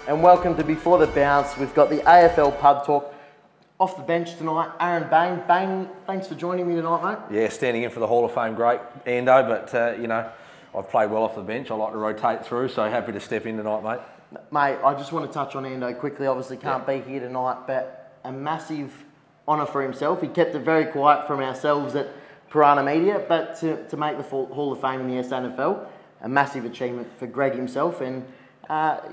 and welcome to Before the Bounce. We've got the AFL Pub Talk. Off the bench tonight, Aaron Bain. Bain, thanks for joining me tonight, mate. Yeah, standing in for the Hall of Fame great Ando, but you know, I've played well off the bench. I like to rotate through, so happy to step in tonight, mate. Mate, I just want to touch on Ando quickly. Obviously can't be here tonight, but a massive honour for himself. He kept it very quiet from ourselves at Piranha Media, but to make the Hall of Fame in the SANFL, a massive achievement for Greg himself, and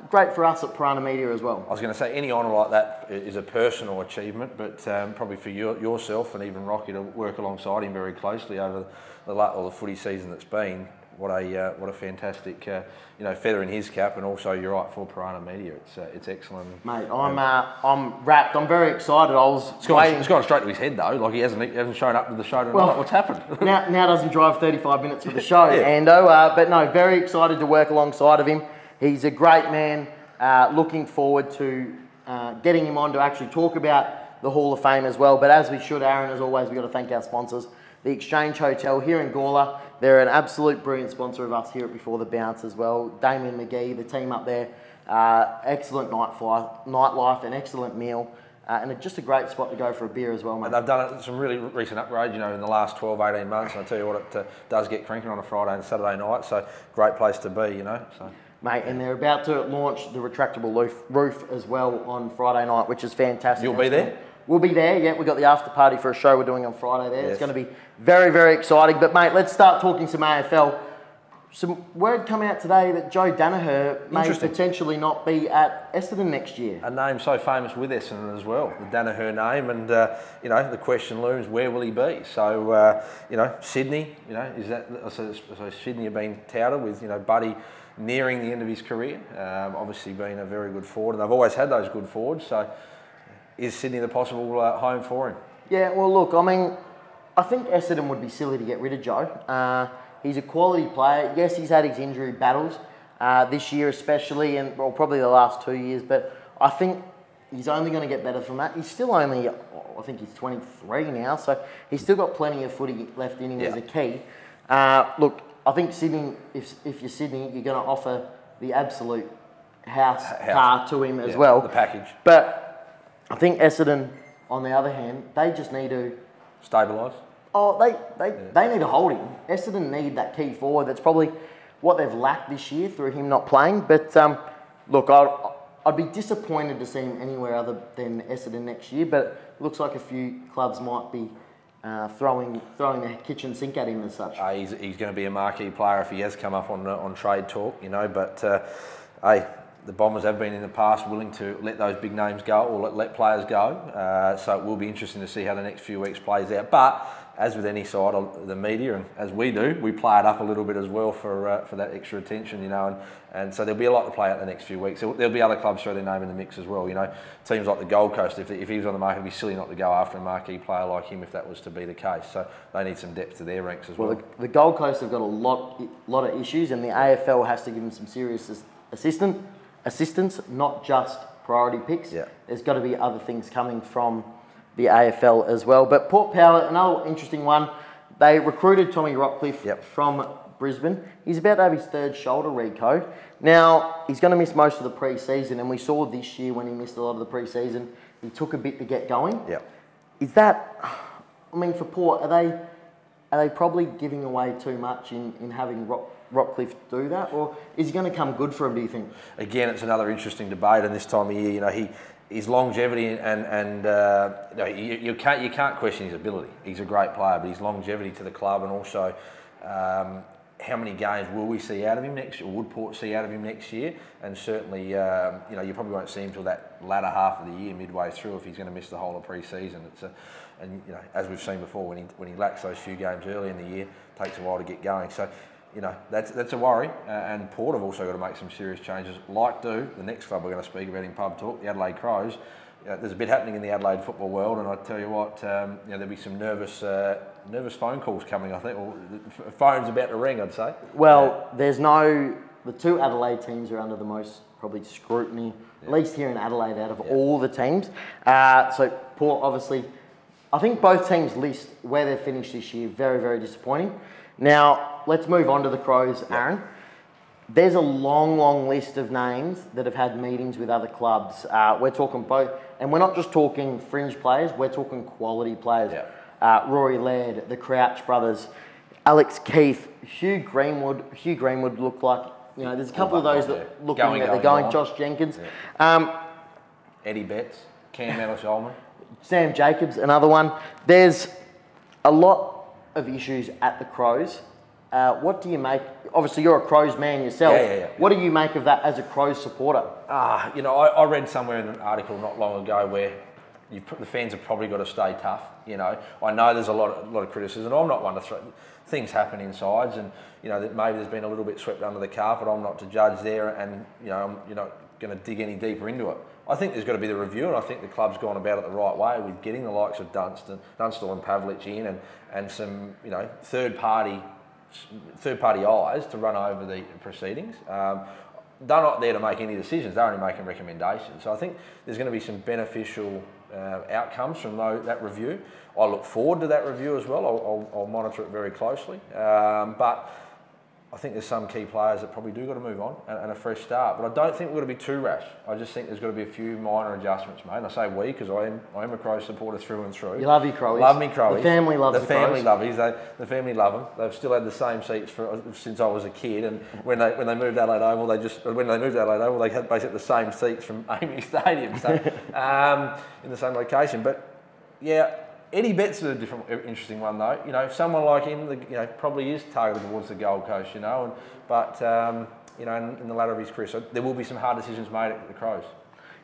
great for us at Piranha Media as well. I was going to say, any honour like that is a personal achievement, but probably for yourself and even Rocky to work alongside him very closely over the footy season that's been. What a fantastic feather in his cap, and also you're right, for Piranha Media. It's excellent. Mate, I'm wrapped. I'm very excited. It's gone straight to his head though. Like he hasn't shown up to the show tonight. Well, what's happened? now doesn't drive 35 minutes for the show, yeah. Ando. But no, very excited to work alongside of him. He's a great man. Looking forward to getting him on to actually talk about the Hall of Fame as well. But as we should, Aaron, as always, we've got to thank our sponsors. The Exchange Hotel here in Gawler. They're an absolute brilliant sponsor of us here at Before the Bounce as well. Damien McGee, the team up there, excellent nightlife, an excellent meal, and just a great spot to go for a beer as well, mate. And they've done some really recent upgrades, in the last 12, 18 months, and I tell you what, it does get cranking on a Friday and Saturday night, so great place to be, So. Mate, and they're about to launch the retractable roof as well on Friday night, which is fantastic. You'll be there? We'll be there, yeah. We've got the after party for a show we're doing on Friday there. Yes. It's going to be very, very exciting. But, mate, let's start talking some AFL. Some word come out today that Joe Danaher may potentially not be at Essendon next year. A name so famous with Essendon as well, the Danaher name. And, the question looms, where will he be? So, Sydney, is that... So Sydney have been touted with, Buddy nearing the end of his career. Obviously being a very good forward. And they've always had those good forwards, so... Is Sydney the possible home for him? Yeah, well, look, I think Essendon would be silly to get rid of Joe. He's a quality player. Yes, he's had his injury battles this year especially, and probably the last 2 years, but I think he's only going to get better from that. He's still only, I think he's 23 now, so he's still got plenty of footy left in him as a key. Look, I think Sydney, if you're Sydney, you're going to offer the absolute house car to him as well. The package. But I think Essendon, on the other hand, they just need to... Stabilise? Oh, they need to hold him. Essendon need that key forward. That's probably what they've lacked this year through him not playing. But, look, I'd be disappointed to see him anywhere other than Essendon next year, but it looks like a few clubs might be throwing the kitchen sink at him as such. He's going to be a marquee player if he has come up on trade talk, but, hey... The Bombers have been in the past willing to let those big names go or let players go. So it will be interesting to see how the next few weeks plays out. But as with any side of the media, and as we do, we play it up a little bit as well for that extra attention, and so there'll be a lot to play out the next few weeks. There'll be other clubs throw their name in the mix as well. Teams like the Gold Coast, if he was on the market, it'd be silly not to go after a marquee player like him if that was to be the case. So they need some depth to their ranks as well. Well, the Gold Coast have got a lot of issues, and the AFL has to give them some serious assistance, not just priority picks. Yeah. There's got to be other things coming from the AFL as well. But Port Power, another interesting one. They recruited Tommy Rockcliffe from Brisbane. He's about to have his third shoulder recode. Now, he's going to miss most of the pre-season, and we saw this year when he missed a lot of the pre-season, he took a bit to get going. Yeah. Is that, for Port, are they probably giving away too much in having Rockcliffe do that, or is he going to come good for him, do you think? Again, it's another interesting debate, and this time of year, his longevity and you can't question his ability. He's a great player, but his longevity to the club, and also how many games will we see out of him next year, or would Port see out of him next year? And certainly, you probably won't see him till that latter half of the year, midway through, if he's going to miss the whole of pre-season. As we've seen before, when he lacks those few games early in the year, it takes a while to get going. So. That's a worry, and Port have also got to make some serious changes, the next club we're going to speak about in Pub Talk, the Adelaide Crows. There's a bit happening in the Adelaide football world, and I tell you what, there'll be some nervous phone calls coming, I think, or the phone's about to ring, I'd say. Well, the two Adelaide teams are under the most, probably, scrutiny, at least here in Adelaide, out of all the teams. So Port, obviously, I think both teams list where they've finished this year, very, very disappointing. Now, let's move on to the Crows, Aaron. there's a long list of names that have had meetings with other clubs. We're talking both, and we're not just talking fringe players, we're talking quality players. Yeah. Rory Laird, the Crouch brothers, Alex Keefe, Hugh Greenwood. Hugh Greenwood looked like, you know, there's a couple of those that look like they're going. Josh Jenkins. Yeah. Eddie Betts, Cam Ellis-Ullman. Sam Jacobs, another one. There's a lot of issues at the Crows. What do you make? Obviously, you're a Crows man yourself. Yeah. What do you make of that as a Crows supporter? You know, I read somewhere in an article not long ago where the fans have probably got to stay tough. You know, I know there's a lot of criticism. I'm not one to throw things happen in sides, and you know that maybe there's been a little bit swept under the carpet. I'm not to judge there, and you know, you're not going to dig any deeper into it. I think there's got to be the review, and I think the club's gone about it the right way with getting the likes of Dunstall and Pavlich in, and some, you know, third party eyes to run over the proceedings. They're not there to make any decisions, they're only making recommendations. So I think there's going to be some beneficial outcomes from that review. I look forward to that review as well. I'll monitor it very closely. But I think there's some key players that probably do got to move on and a fresh start. But I don't think we're going to be too rash. I just think there's got to be a few minor adjustments made. And I say we because I am a Crows supporter through and through. You love your Crowies. Love me Crowies. The family loves the family Crows. The family love them. They've still had the same seats since I was a kid. And when they moved Adelaide Oval, they had basically the same seats from Amy Stadium. So in the same location. But yeah. Eddie Betts is a different, interesting one though. You know, someone like him, you know, probably is targeted towards the Gold Coast. You know, but you know, in the latter of his career, so there will be some hard decisions made at the Crows.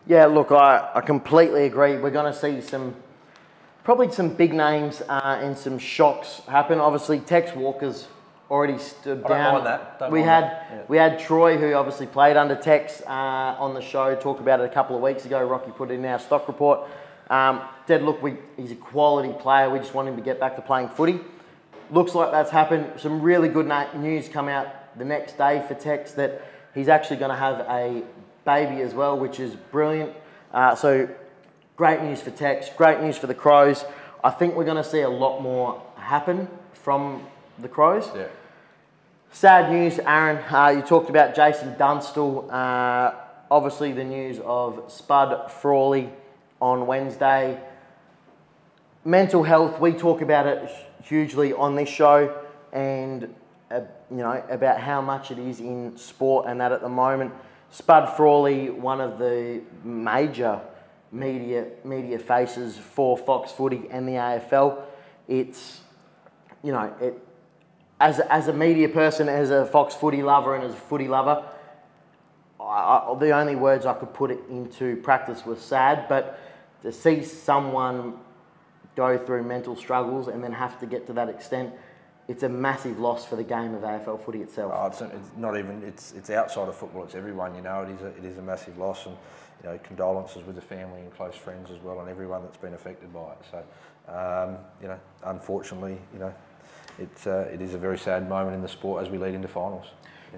Yeah, look, I completely agree. We're going to see probably some big names and some shocks happen. Obviously, Tex Walker's already stood down. I don't mind that. We had Troy, who obviously played under Tex, on the show. Talked about it a couple of weeks ago. Rocky put it in our stock report. Said, look, he's a quality player. We just want him to get back to playing footy. Looks like that's happened. Some really good news come out the next day for Tex that he's actually going to have a baby as well, which is brilliant. So great news for Tex. Great news for the Crows. I think we're going to see a lot more happen from the Crows. Yeah. Sad news, Aaron. You talked about Jason Dunstall. Obviously, the news of Spud Frawley on Wednesday. Mental health, we talk about it hugely on this show, and you know, about how much it is in sport, and that at the moment, Spud Frawley, one of the major media faces for Fox Footy and the AFL. It's, you know, as a media person, as a Fox Footy lover and as a footy lover, the only words I could put it into practice was sad, but to see someone go through mental struggles and then have to get to that extent, it's a massive loss for the game of AFL footy itself. Oh, it's not even, it's outside of football, it's everyone, you know, it is a massive loss, and you know, condolences with the family and close friends as well, and everyone that's been affected by it. So, you know, unfortunately, you know, it is a very sad moment in the sport as we lead into finals.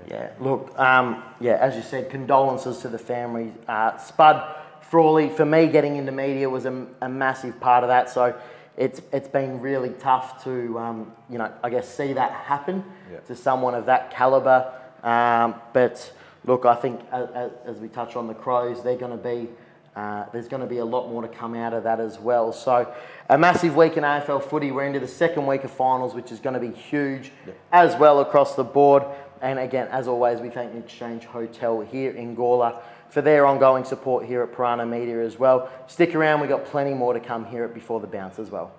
Yeah, look, as you said, condolences to the family. Spud Frawley, for me, getting into media was a massive part of that. So it's been really tough to, you know, I guess see that happen to someone of that calibre. But look, I think as we touch on the Crows, they're going to be, there's going to be a lot more to come out of that as well. So a massive week in AFL footy. We're into the second week of finals, which is going to be huge as well across the board. And again, as always, we thank the Exchange Hotel here in Gawler for their ongoing support here at Piranha Media as well. Stick around, we've got plenty more to come here at Before the Bounce as well.